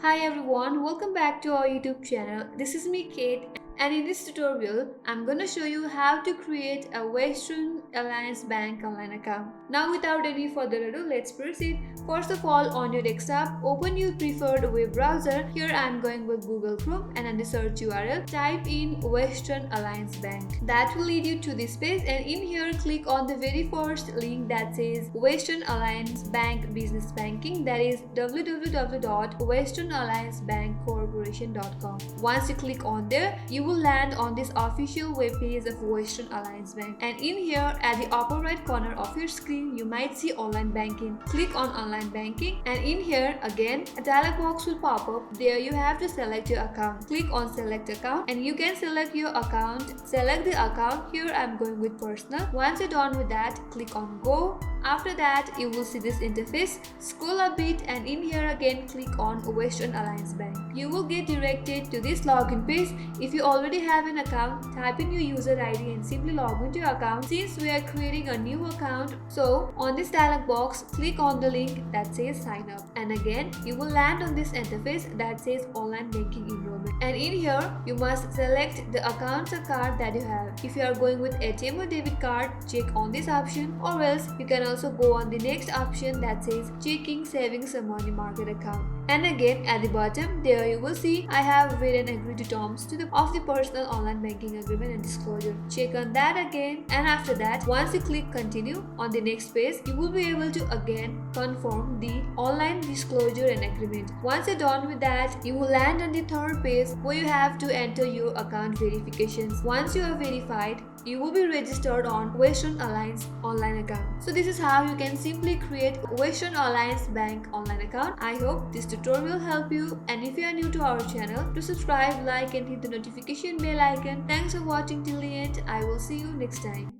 Hi everyone, welcome back to our YouTube channel. This is me Kate, and in this tutorial I'm gonna show you how to create a Western Alliance Bank online account. Now without any further ado, let's proceed. First of all, on your desktop, open your preferred web browser. Here I'm going with Google Chrome, and on the search URL type in Western Alliance Bank. That will lead you to this page, and in here click on the very first link that says Western Alliance Bank Business Banking, that is www.westernalliancebankcorporation.com. Once you click on there, you will land on this official web page of Western Alliance Bank, and in here at the upper right corner of your screen you might see online banking. Click on online banking, and in here again a dialog box will pop up. There you have to select your account. Click on select account, and you can select your account. Select the account. Here I'm going with personal. Once you're done with that, click on go. After that, you will see this interface. Scroll a bit, and in here again click on Western Alliance Bank. You will get directed to this login page. If you already have an account, type in your user ID and simply log into your account, since we are creating a new account. So on this dialog box, click on the link that says sign up, and again you will land on this interface that says online banking enrollment, and in here you must select the account or card that you have. If you are going with ATM or debit card, check on this option, or else you can also go on the next option that says checking savings or money market account. And again at the bottom there you will see I have read and agreed to terms of the personal online banking agreement and disclosure. Check on that again, and after that, once you click continue on the next page, you will be able to again confirm the online disclosure and agreement. Once you're done with that, you will land on the third page where you have to enter your account verifications. Once you are verified, you will be registered on Western Alliance online account. So this is how you can simply create Western Alliance Bank online account. I hope this tutorial helped you, and if you are new to our channel, to subscribe, like and hit the notification bell icon. Thanks for watching till the end. I will see you next time.